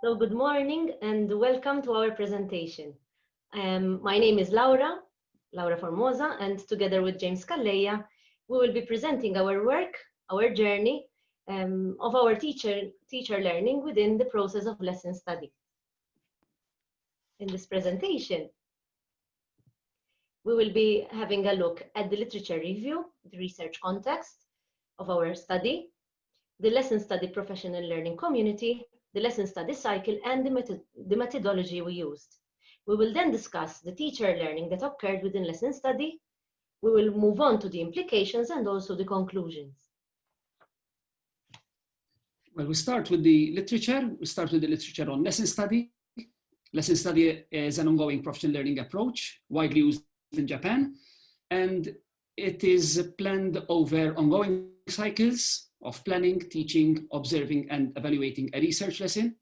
So good morning and welcome to our presentation. My name is Laura Formosa, and together with James Calleja, we will be presenting our work, our journey of our teacher learning within the process of lesson study. In this presentation, we will be having a look at the literature review, the research context of our study, the lesson study professional learning community, the lesson study cycle, and the methodology we used. We will then discuss the teacher learning that occurred within lesson study. We will move on to the implications and also the conclusions. Well, we start with the literature. We start with the literature on lesson study. Lesson study is an ongoing professional learning approach, widely used in Japan, and it is planned over ongoing cycles of planning, teaching, observing, and evaluating a research lesson.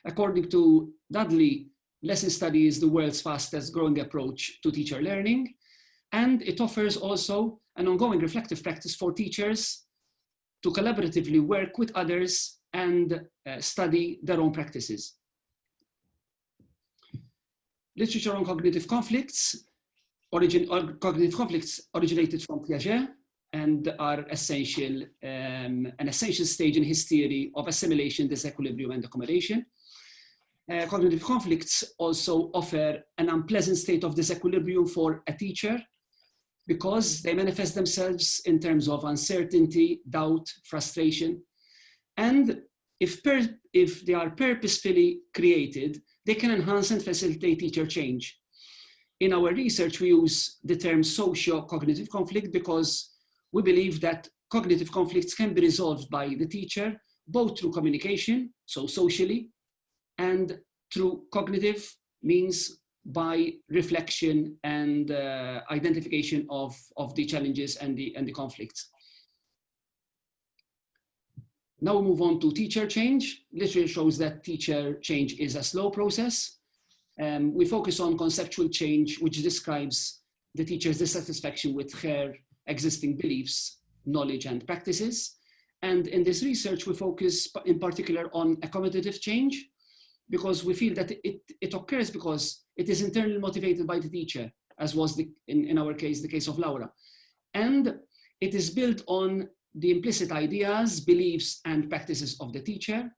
According to Dudley, lesson study is the world's fastest growing approach to teacher learning, and it offers also an ongoing reflective practice for teachers to collaboratively work with others and study their own practices. Literature on cognitive conflicts. Cognitive conflicts originated from Piaget and are an essential stage in his theory of assimilation, disequilibrium, and accommodation. Cognitive conflicts also offer an unpleasant state of disequilibrium for a teacher because they manifest themselves in terms of uncertainty, doubt, frustration. And if they are purposefully created, they can enhance and facilitate teacher change. In our research, we use the term socio-cognitive conflict because we believe that cognitive conflicts can be resolved by the teacher, both through communication, so socially, and through cognitive means by reflection and identification of the challenges and the conflicts. Now we move on to teacher change. Literature shows that teacher change is a slow process. We focus on conceptual change, which describes the teacher's dissatisfaction with her existing beliefs, knowledge, and practices. And in this research, we focus in particular on accommodative change because we feel that it occurs because it is internally motivated by the teacher, as was in our case, the case of Laura. And it is built on the implicit ideas, beliefs, and practices of the teacher.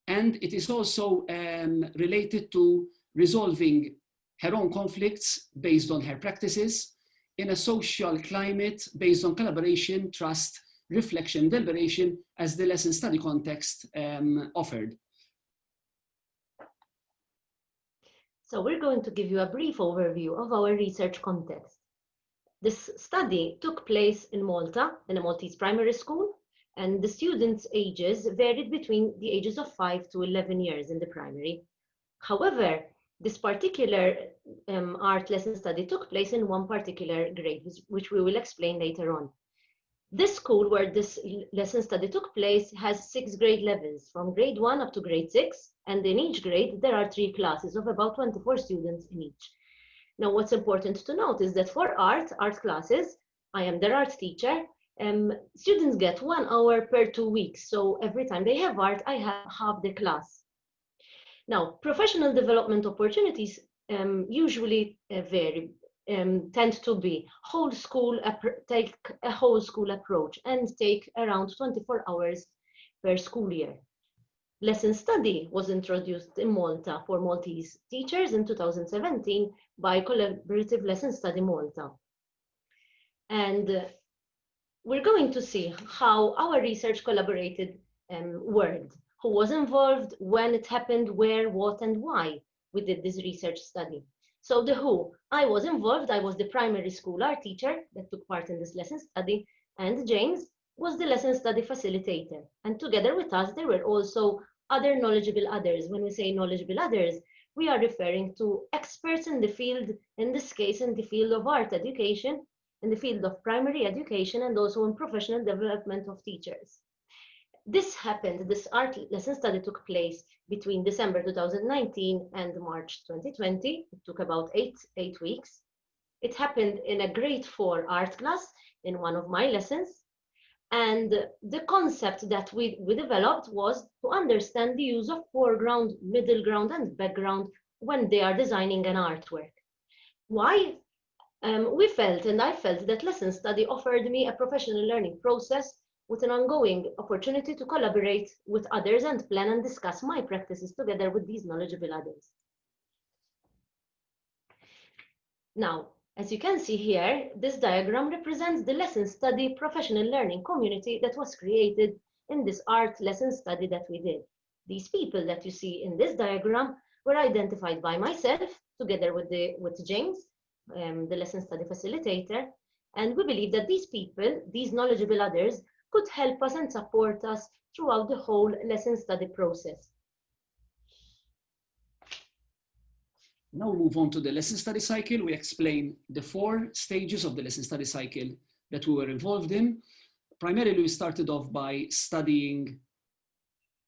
And it is also related to resolving her own conflicts based on her practices in a social climate based on collaboration, trust, reflection, deliberation, as the lesson study context offered. So we're going to give you a brief overview of our research context. This study took place in Malta, in a Maltese primary school, and the students' ages varied between the ages of 5 to 11 years in the primary. However, this particular art lesson study took place in one particular grade, which we will explain later on. This school where this lesson study took place has 6 grade levels, from grade 1 up to grade 6, and in each grade there are 3 classes of about 24 students in each. Now, what's important to note is that for art classes, I am their art teacher, students get 1 hour per 2 weeks. So every time they have art, I have half the class. Now, professional development opportunities usually vary, tend to be take a whole school approach and take around 24 hours per school year. Lesson study was introduced in Malta for Maltese teachers in 2017 by Collaborative Lesson Study Malta. And we're going to see how our research collaborated worked, who was involved, when it happened, where, what, and why we did this research study. So the who, I was involved, I was the primary school art teacher that took part in this lesson study, and James was the lesson study facilitator. And together with us, there were also other knowledgeable others. When we say knowledgeable others, we are referring to experts in the field, in this case, in the field of art education, in the field of primary education, and also in professional development of teachers. This happened, this art lesson study took place between December 2019 and March 2020. It took about eight weeks. It happened in a grade 4 art class in one of my lessons. And the concept that we developed was to understand the use of foreground, middle ground, and background when they are designing an artwork. Why? We felt, and I felt, that lesson study offered me a professional learning process with an ongoing opportunity to collaborate with others and plan and discuss my practices together with these knowledgeable others. Now, as you can see here, this diagram represents the lesson study professional learning community that was created in this art lesson study that we did. These people that you see in this diagram were identified by myself together with James, the lesson study facilitator, and we believe that these people, these knowledgeable others, could help us and support us throughout the whole lesson study process. Now we move on to the lesson study cycle. We explain the 4 stages of the lesson study cycle that we were involved in. Primarily, we started off by studying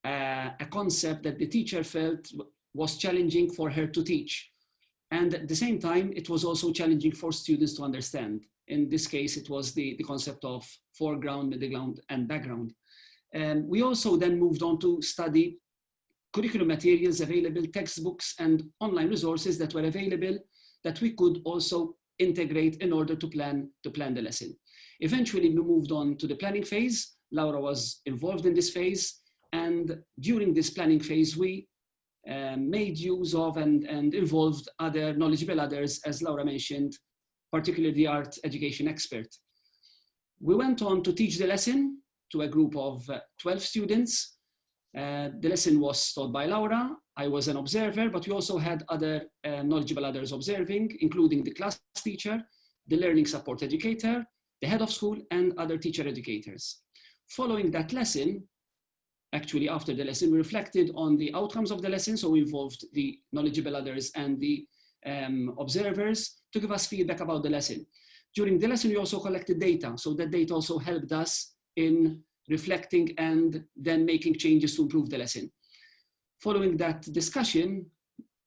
a concept that the teacher felt was challenging for her to teach. And at the same time, it was also challenging for students to understand. In this case, it was the concept of foreground, middle ground, and background. We also then moved on to study curriculum materials available, textbooks, and online resources that were available that we could also integrate in order to plan the lesson. Eventually, we moved on to the planning phase. Laura was involved in this phase. And during this planning phase, we made use of and involved other knowledgeable others, as Laura mentioned, particularly the art education expert. We went on to teach the lesson to a group of 12 students. The lesson was taught by Laura. I was an observer, but we also had other knowledgeable others observing, including the class teacher, the learning support educator, the head of school, and other teacher educators. Following that lesson, actually after the lesson, we reflected on the outcomes of the lesson. So we involved the knowledgeable others and the observers to give us feedback about the lesson. During the lesson, we also collected data. So that data also helped us in reflecting and then making changes to improve the lesson. Following that discussion,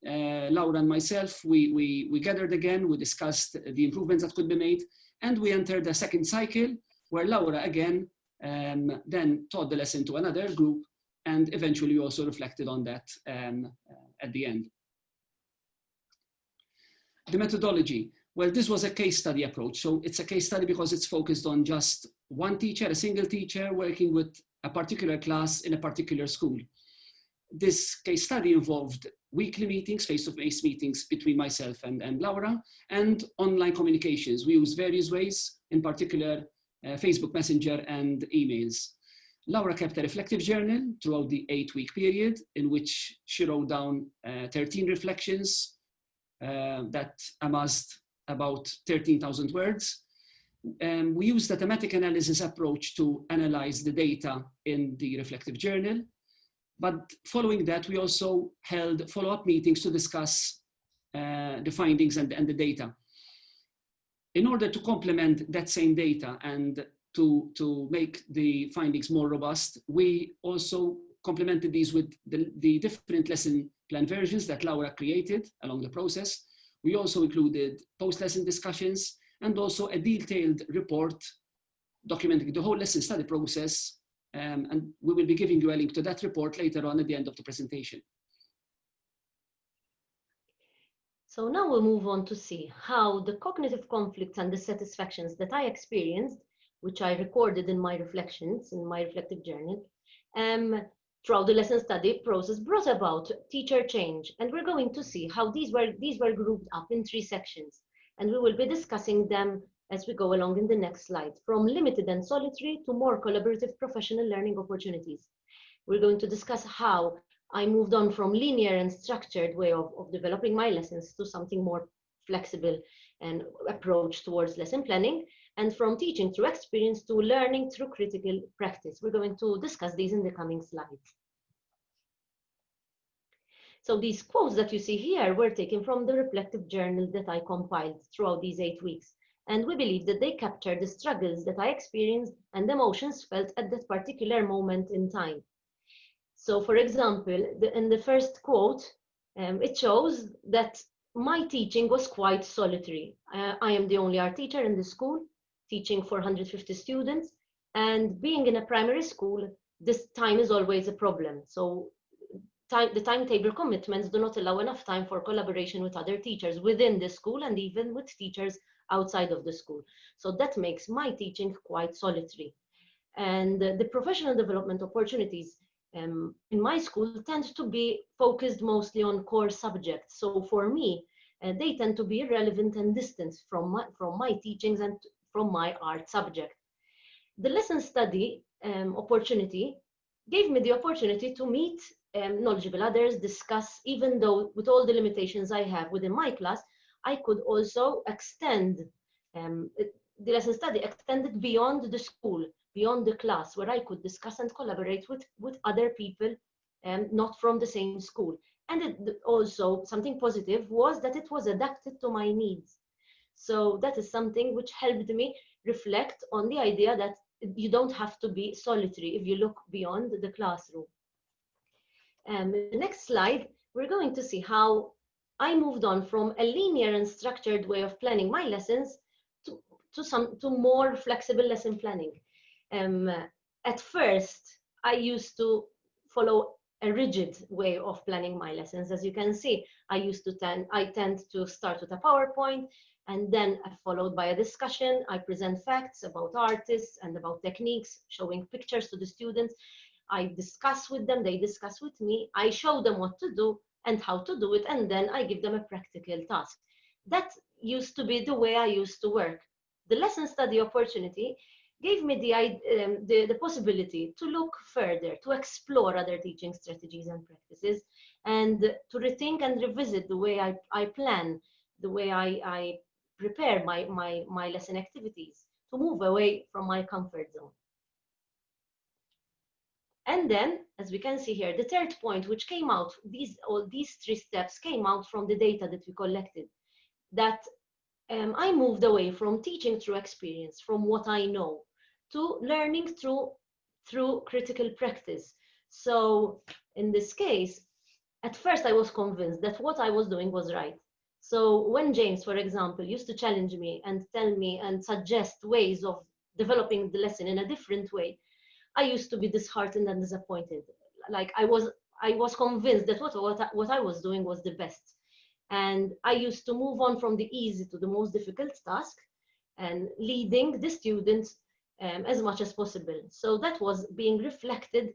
Laura and myself, we gathered again, we discussed the improvements that could be made, and we entered a second cycle where Laura again then taught the lesson to another group, and eventually we also reflected on that at the end. The methodology. Well, this was a case study approach. So it's a case study because it's focused on just one teacher, a single teacher working with a particular class in a particular school. This case study involved weekly meetings, face-to-face meetings between myself and Laura, and online communications. We used various ways, in particular, Facebook Messenger and emails. Laura kept a reflective journal throughout the 8-week period in which she wrote down 13 reflections that amassed about 13,000 words. We used a thematic analysis approach to analyze the data in the reflective journal. But following that, we also held follow-up meetings to discuss the findings and the data. In order to complement that same data and to make the findings more robust, we also complemented these with the different lesson plan versions that Laura created along the process. We also included post-lesson discussions and also a detailed report documenting the whole lesson study process. And we will be giving you a link to that report later on at the end of the presentation. So now we'll move on to see how the cognitive conflicts and dissatisfactions that I experienced, which I recorded in my reflections, in my reflective journal, throughout the lesson study process brought about teacher change. And we're going to see how these were grouped up in 3 sections. And we will be discussing them as we go along in the next slide, from limited and solitary to more collaborative professional learning opportunities. We're going to discuss how I moved on from linear and structured way of developing my lessons to something more flexible and approach towards lesson planning, and from teaching through experience to learning through critical practice. We're going to discuss these in the coming slides. So these quotes that you see here were taken from the reflective journal that I compiled throughout these 8 weeks. And we believe that they capture the struggles that I experienced and the emotions felt at that particular moment in time. So for example, in the first quote, it shows that my teaching was quite solitary. I am the only art teacher in the school, teaching 450 students. And being in a primary school, this time is always a problem. So the timetable commitments do not allow enough time for collaboration with other teachers within the school and even with teachers outside of the school. So that makes my teaching quite solitary. And the professional development opportunities in my school tend to be focused mostly on core subjects. So for me, they tend to be relevant and distant from my teachings and from my art subject. The lesson study opportunity gave me the opportunity to meet knowledgeable others, discuss, even though with all the limitations I have within my class, I could also extend the lesson study extended beyond the school, beyond the class, where I could discuss and collaborate with other people not from the same school. And also something positive was that it was adapted to my needs. So that is something which helped me reflect on the idea that you don't have to be solitary if you look beyond the classroom. The next slide, we're going to see how I moved on from a linear and structured way of planning my lessons to more flexible lesson planning. At first, I used to follow a rigid way of planning my lessons. As you can see, I tend to start with a PowerPoint, and then followed by a discussion. I present facts about artists and about techniques, showing pictures to the students. I discuss with them, they discuss with me. I show them what to do and how to do it, and then I give them a practical task. That used to be the way I used to work. The lesson study opportunity gave me the possibility to look further, to explore other teaching strategies and practices, and to rethink and revisit the way I plan, the way I prepare my lesson activities, to move away from my comfort zone. And then, as we can see here, the third point, which came out, all these three steps came out from the data that we collected, that I moved away from teaching through experience, from what I know, to learning through critical practice. So in this case, at first I was convinced that what I was doing was right. So when James, for example, used to challenge me and tell me and suggest ways of developing the lesson in a different way, I used to be disheartened and disappointed. Like I was convinced that what I was doing was the best. And I used to move on from the easy to the most difficult task and leading the students as much as possible. So that was being reflected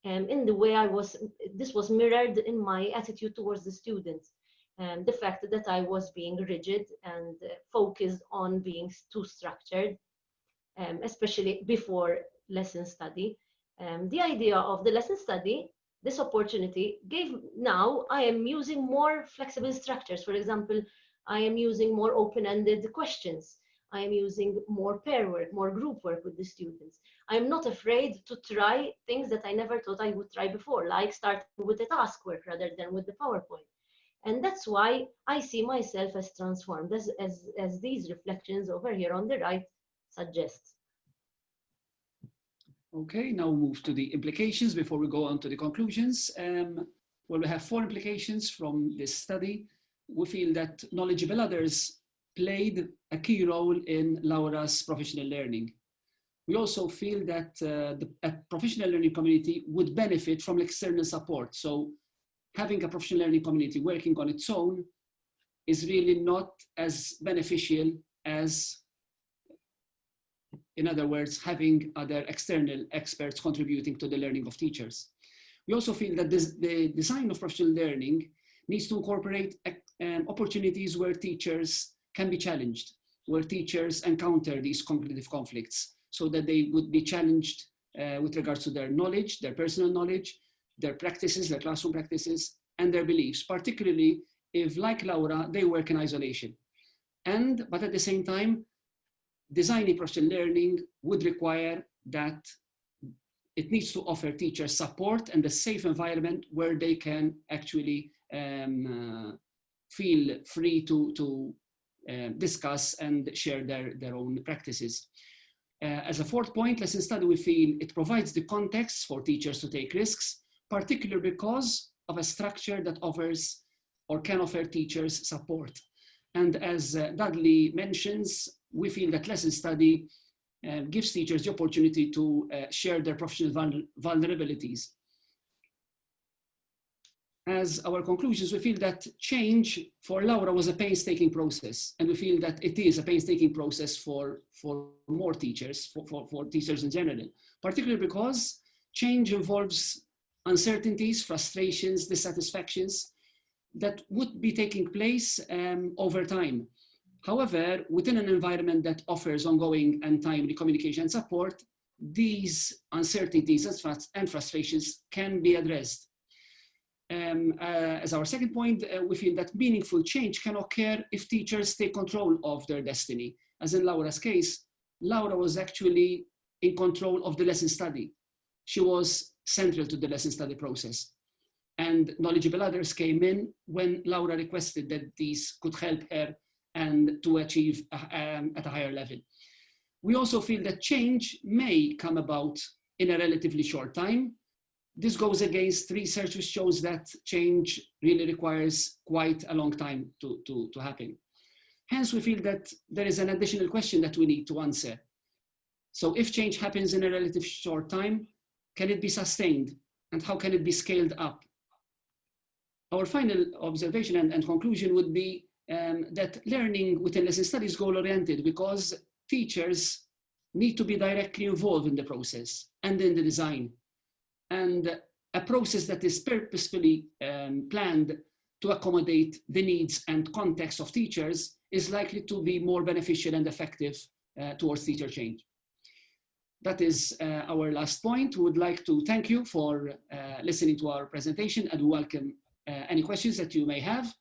in the way this was mirrored in my attitude towards the students. The fact that I was being rigid and focused on being too structured, especially before lesson study. The idea of the lesson study, this opportunity now I am using more flexible structures. For example, I am using more open-ended questions. I am using more pair work, more group work with the students. I am not afraid to try things that I never thought I would try before, like starting with the task work rather than with the PowerPoint. And that's why I see myself as transformed, as these reflections over here on the right suggest. Okay, now we'll move to the implications before we go on to the conclusions. Well, we have 4 implications from this study. We feel that knowledgeable others played a key role in Laura's professional learning. We also feel that a professional learning community would benefit from external support. So having a professional learning community working on its own is really not as beneficial as, in other words, having other external experts contributing to the learning of teachers. We also feel that the design of professional learning needs to incorporate opportunities where teachers can be challenged, where teachers encounter these cognitive conflicts, so that they would be challenged with regards to their knowledge, their personal knowledge, their practices, their classroom practices, and their beliefs, particularly if, like Laura, they work in isolation. But at the same time, designing professional learning would require that it needs to offer teachers support and a safe environment where they can actually feel free to discuss and share their own practices. As a 4th point, lesson study, we feel it provides the context for teachers to take risks, particularly because of a structure that offers or can offer teachers support. And as Dudley mentions, we feel that lesson study gives teachers the opportunity to share their professional vulnerabilities. As our conclusions, we feel that change for Laura was a painstaking process, and we feel that it is a painstaking process for more teachers, for teachers in general, particularly because change involves uncertainties, frustrations, dissatisfactions that would be taking place over time. However, within an environment that offers ongoing and timely communication and support, these uncertainties and frustrations can be addressed. As our second point, we feel that meaningful change can occur if teachers take control of their destiny. As in Laura's case, Laura was actually in control of the lesson study. She was central to the lesson study process. And knowledgeable others came in when Laura requested that these could help her and to achieve at a higher level. We also feel that change may come about in a relatively short time. This goes against research which shows that change really requires quite a long time to happen. Hence, we feel that there is an additional question that we need to answer. So if change happens in a relatively short time, can it be sustained? And how can it be scaled up? Our final observation and conclusion would be that learning within lesson study is goal-oriented because teachers need to be directly involved in the process and in the design. And a process that is purposefully planned to accommodate the needs and context of teachers is likely to be more beneficial and effective towards teacher change. That is our last point. We would like to thank you for listening to our presentation and welcome any questions that you may have.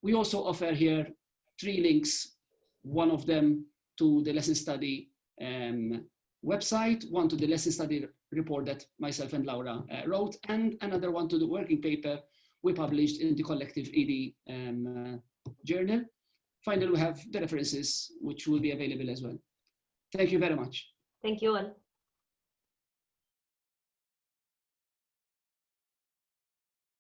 We also offer here 3 links, one of them to the lesson study website, one to the lesson study report that myself and Laura wrote, and another one to the working paper we published in the Collective ED journal. Finally, we have the references which will be available as well. Thank you very much. Thank you all.